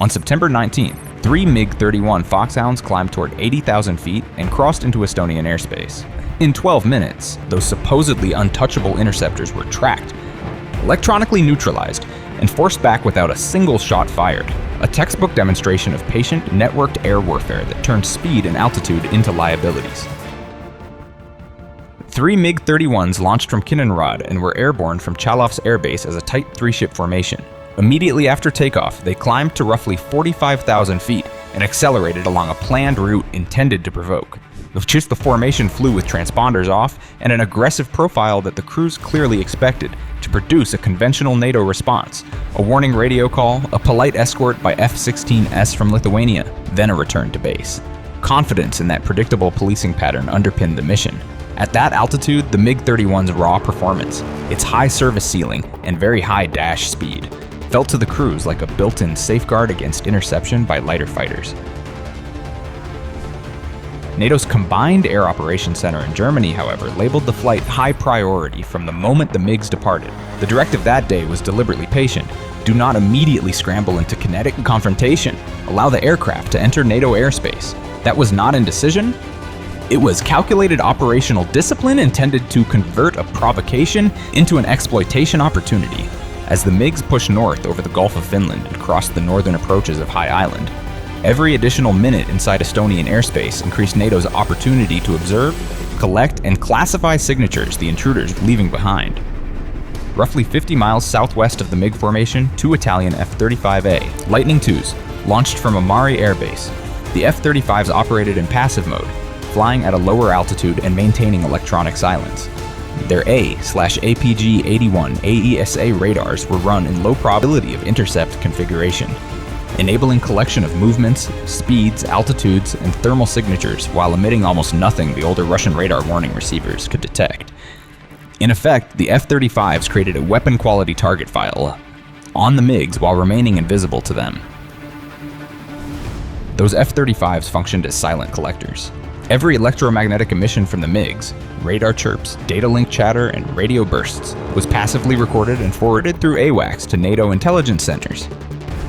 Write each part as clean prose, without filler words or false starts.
On September 19th, 3 MiG-31 Foxhounds climbed toward 80,000 feet and crossed into Estonian airspace. In 12 minutes, those supposedly untouchable interceptors were tracked, electronically neutralized, and forced back without a single shot fired. A textbook demonstration of patient, networked air warfare that turned speed and altitude into liabilities. 3 MiG-31s launched from Kaliningrad and were airborne from Chalov's airbase as a tight 3-ship formation. Immediately after takeoff, they climbed to roughly 45,000 feet and accelerated along a planned route intended to provoke. The formation flew with transponders off and an aggressive profile that the crews clearly expected to produce a conventional NATO response, a warning radio call, a polite escort by F-16s from Lithuania, then a return to base. Confidence in that predictable policing pattern underpinned the mission. At that altitude, the MiG-31's raw performance, its high service ceiling and very high dash speed, felt to the crews like a built-in safeguard against interception by lighter fighters. NATO's Combined Air Operations Center in Germany, however, labeled the flight high priority from the moment the MiGs departed. The directive that day was deliberately patient. Do not immediately scramble into kinetic confrontation. Allow the aircraft to enter NATO airspace. That was not indecision. It was calculated operational discipline intended to convert a provocation into an exploitation opportunity. As the MiGs pushed north over the Gulf of Finland and crossed the northern approaches of High Island, every additional minute inside Estonian airspace increased NATO's opportunity to observe, collect, and classify signatures the intruders were leaving behind. Roughly 50 miles southwest of the MiG formation, 2 Italian F-35A Lightning IIs launched from Amari Air Base. The F-35s operated in passive mode, flying at a lower altitude and maintaining electronic silence. Their A/APG-81 AESA radars were run in low probability of intercept configuration, enabling collection of movements, speeds, altitudes, and thermal signatures while emitting almost nothing the older Russian radar warning receivers could detect. In effect, the F-35s created a weapon-quality target file on the MiGs while remaining invisible to them. Those F-35s functioned as silent collectors. Every electromagnetic emission from the MiGs, radar chirps, data link chatter, and radio bursts, was passively recorded and forwarded through AWACS to NATO intelligence centers.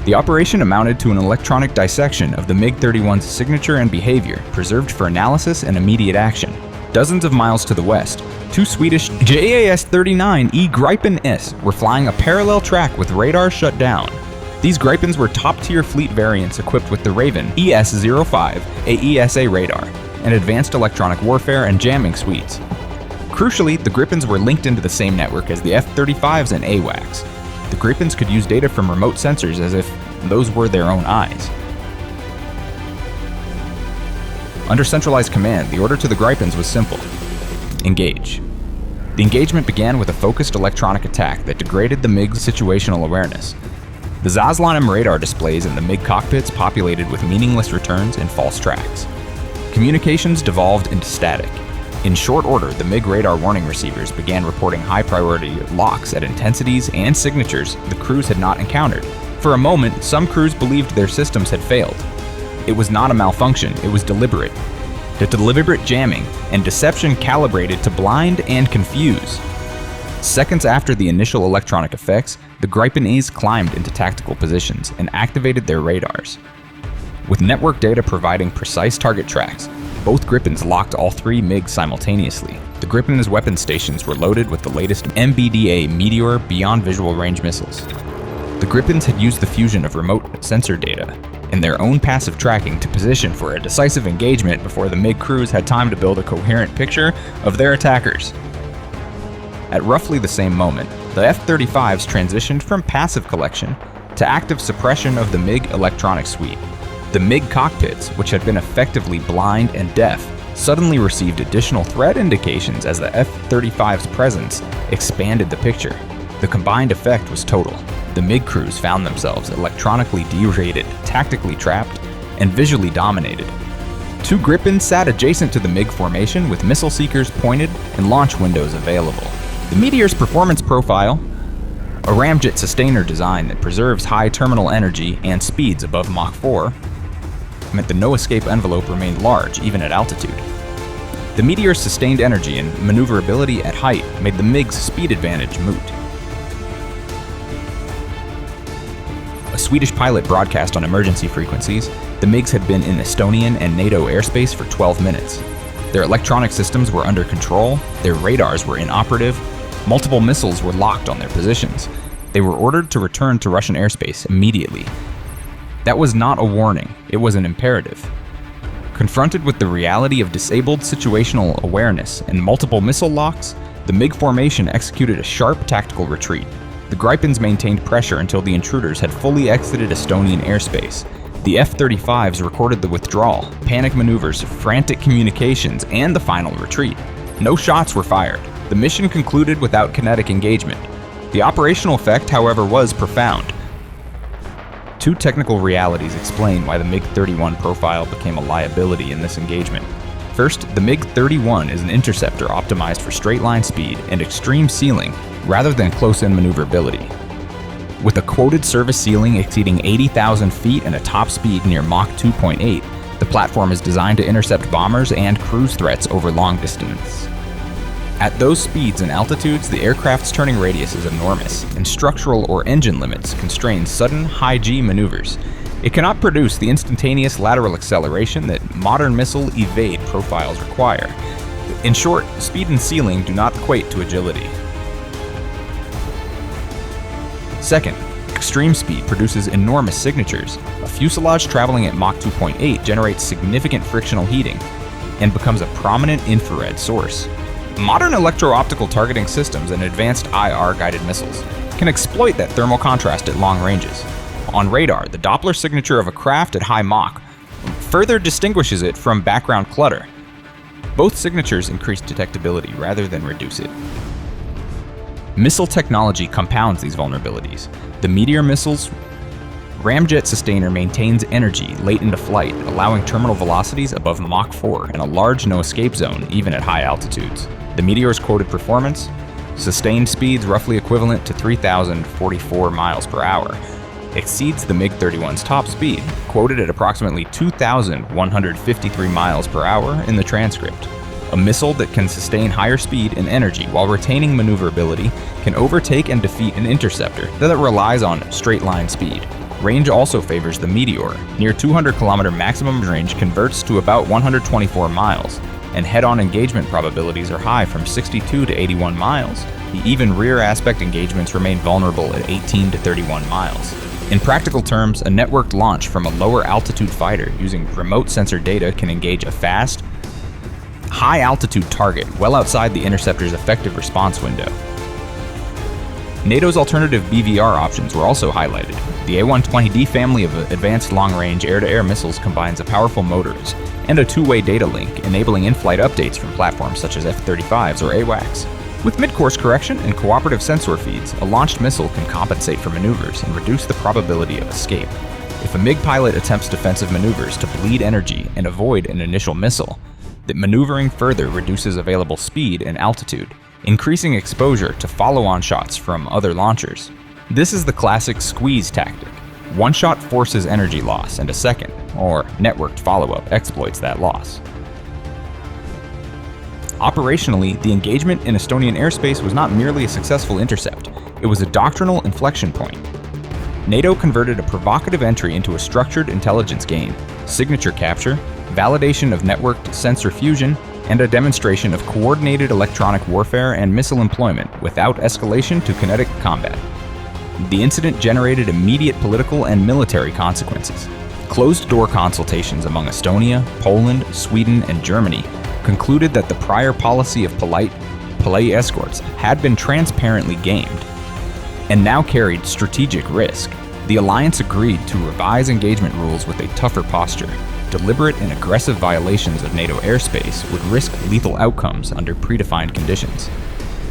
The operation amounted to an electronic dissection of the MiG-31's signature and behavior, preserved for analysis and immediate action. Dozens of miles to the west, 2 Swedish JAS-39E Gripen-S were flying a parallel track with radar shut down. These Gripens were top-tier fleet variants equipped with the Raven ES-05 AESA radar and advanced electronic warfare and jamming suites. Crucially, the Gripens were linked into the same network as the F-35s and AWACS. The Gripens could use data from remote sensors as if those were their own eyes. Under centralized command, the order to the Gripens was simple: engage. The engagement began with a focused electronic attack that degraded the MiG's situational awareness. The Zaslanim radar displays in the MiG cockpits populated with meaningless returns and false tracks. Communications devolved into static. In short order, the MiG radar warning receivers began reporting high-priority locks at intensities and signatures the crews had not encountered. For a moment, some crews believed their systems had failed. It was not a malfunction, it was deliberate. The deliberate jamming and deception calibrated to blind and confuse. Seconds after the initial electronic effects, the Gripen-Es climbed into tactical positions and activated their radars. With network data providing precise target tracks, both Gripens locked all 3 MiGs simultaneously. The Gripen's weapon stations were loaded with the latest MBDA Meteor Beyond Visual Range missiles. The Gripens had used the fusion of remote sensor data and their own passive tracking to position for a decisive engagement before the MiG crews had time to build a coherent picture of their attackers. At roughly the same moment, the F-35s transitioned from passive collection to active suppression of the MiG electronic suite. The MiG cockpits, which had been effectively blind and deaf, suddenly received additional threat indications as the F-35's presence expanded the picture. The combined effect was total. The MiG crews found themselves electronically derated, tactically trapped, and visually dominated. 2 Gripens sat adjacent to the MiG formation with missile seekers pointed and launch windows available. The Meteor's performance profile, a ramjet sustainer design that preserves high terminal energy and speeds above Mach 4, meant the no-escape envelope remained large even at altitude. The Meteor's sustained energy and maneuverability at height made the MiG's speed advantage moot. A Swedish pilot broadcast on emergency frequencies, the MiGs had been in Estonian and NATO airspace for 12 minutes. Their electronic systems were under control, their radars were inoperative, multiple missiles were locked on their positions. They were ordered to return to Russian airspace immediately. That was not a warning, it was an imperative. Confronted with the reality of disabled situational awareness and multiple missile locks, the MiG formation executed a sharp tactical retreat. The Gripens maintained pressure until the intruders had fully exited Estonian airspace. The F-35s recorded the withdrawal, panic maneuvers, frantic communications, and the final retreat. No shots were fired. The mission concluded without kinetic engagement. The operational effect, however, was profound. Two technical realities explain why the MiG-31 profile became a liability in this engagement. First, the MiG-31 is an interceptor optimized for straight-line speed and extreme ceiling rather than close-in maneuverability. With a quoted service ceiling exceeding 80,000 feet and a top speed near Mach 2.8, the platform is designed to intercept bombers and cruise threats over long distance. At those speeds and altitudes, the aircraft's turning radius is enormous, and structural or engine limits constrain sudden, high-G maneuvers. It cannot produce the instantaneous lateral acceleration that modern missile evade profiles require. In short, speed and ceiling do not equate to agility. Second, extreme speed produces enormous signatures. A fuselage traveling at Mach 2.8 generates significant frictional heating and becomes a prominent infrared source. Modern electro-optical targeting systems and advanced IR-guided missiles can exploit that thermal contrast at long ranges. On radar, the Doppler signature of a craft at high Mach further distinguishes it from background clutter. Both signatures increase detectability rather than reduce it. Missile technology compounds these vulnerabilities. The Meteor missile's ramjet sustainer maintains energy late into flight, allowing terminal velocities above Mach 4 and a large no-escape zone even at high altitudes. The Meteor's quoted performance, sustained speeds roughly equivalent to 3,044 miles per hour, exceeds the MiG-31's top speed, quoted at approximately 2,153 miles per hour in the transcript. A missile that can sustain higher speed and energy while retaining maneuverability can overtake and defeat an interceptor that relies on straight-line speed. Range also favors the Meteor. Near 200-kilometer maximum range converts to about 124 miles, and head-on engagement probabilities are high from 62 to 81 miles. The even rear aspect engagements remain vulnerable at 18 to 31 miles. In practical terms, a networked launch from a lower altitude fighter using remote sensor data can engage a fast, high-altitude target well outside the interceptor's effective response window. NATO's alternative BVR options were also highlighted. The A-120D family of advanced long-range air-to-air missiles combines a powerful motors and a two-way data link, enabling in-flight updates from platforms such as F-35s or AWACS. With mid-course correction and cooperative sensor feeds, a launched missile can compensate for maneuvers and reduce the probability of escape. If a MiG pilot attempts defensive maneuvers to bleed energy and avoid an initial missile, that maneuvering further reduces available speed and altitude, increasing exposure to follow-on shots from other launchers. This is the classic squeeze tactic. One shot forces energy loss, and a second, or networked follow-up, exploits that loss. Operationally, the engagement in Estonian airspace was not merely a successful intercept, it was a doctrinal inflection point. NATO converted a provocative entry into a structured intelligence gain, signature capture, validation of networked sensor fusion, and a demonstration of coordinated electronic warfare and missile employment without escalation to kinetic combat. The incident generated immediate political and military consequences. Closed-door consultations among Estonia, Poland, Sweden, and Germany concluded that the prior policy of polite escorts had been transparently gamed and now carried strategic risk. The alliance agreed to revise engagement rules with a tougher posture. Deliberate and aggressive violations of NATO airspace would risk lethal outcomes under predefined conditions.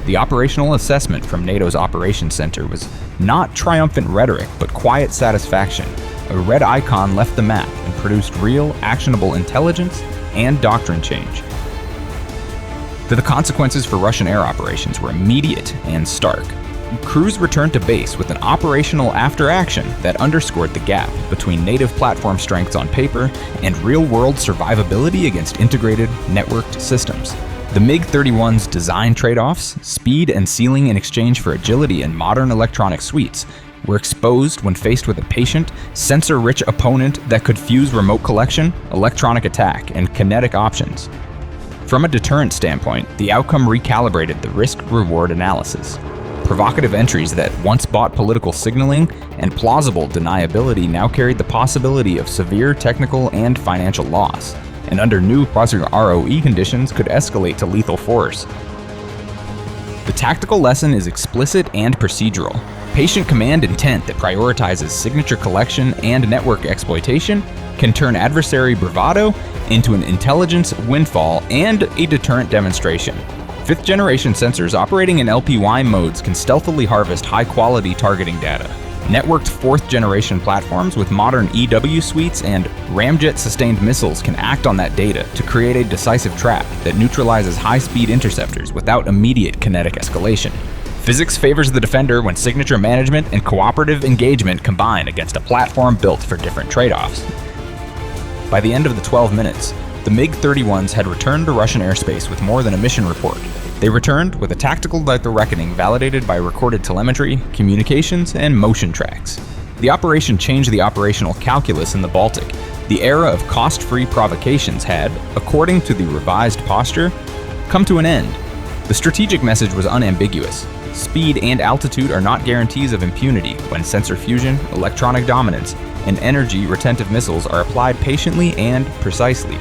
The operational assessment from NATO's Operations Center was not triumphant rhetoric, but quiet satisfaction. A red icon left the map and produced real, actionable intelligence and doctrine change. The consequences for Russian air operations were immediate and stark. Crews returned to base with an operational after-action that underscored the gap between native platform strengths on paper and real-world survivability against integrated, networked systems. The MiG-31's design trade-offs, speed and ceiling in exchange for agility and modern electronic suites, were exposed when faced with a patient, sensor-rich opponent that could fuse remote collection, electronic attack, and kinetic options. From a deterrent standpoint, the outcome recalibrated the risk-reward analysis. Provocative entries that once bought political signaling and plausible deniability now carried the possibility of severe technical and financial loss, and under new ROE conditions could escalate to lethal force. The tactical lesson is explicit and procedural. Patient command intent that prioritizes signature collection and network exploitation can turn adversary bravado into an intelligence windfall and a deterrent demonstration. Fifth-generation sensors operating in LPY modes can stealthily harvest high-quality targeting data. Networked fourth-generation platforms with modern EW suites and ramjet-sustained missiles can act on that data to create a decisive trap that neutralizes high-speed interceptors without immediate kinetic escalation. Physics favors the defender when signature management and cooperative engagement combine against a platform built for different trade-offs. By the end of the 12 minutes, the MiG-31s had returned to Russian airspace with more than a mission report. They returned with a tactical like the reckoning validated by recorded telemetry, communications, and motion tracks. The operation changed the operational calculus in the Baltic. The era of cost-free provocations had, according to the revised posture, come to an end. The strategic message was unambiguous. Speed and altitude are not guarantees of impunity when sensor fusion, electronic dominance, and energy-retentive missiles are applied patiently and precisely.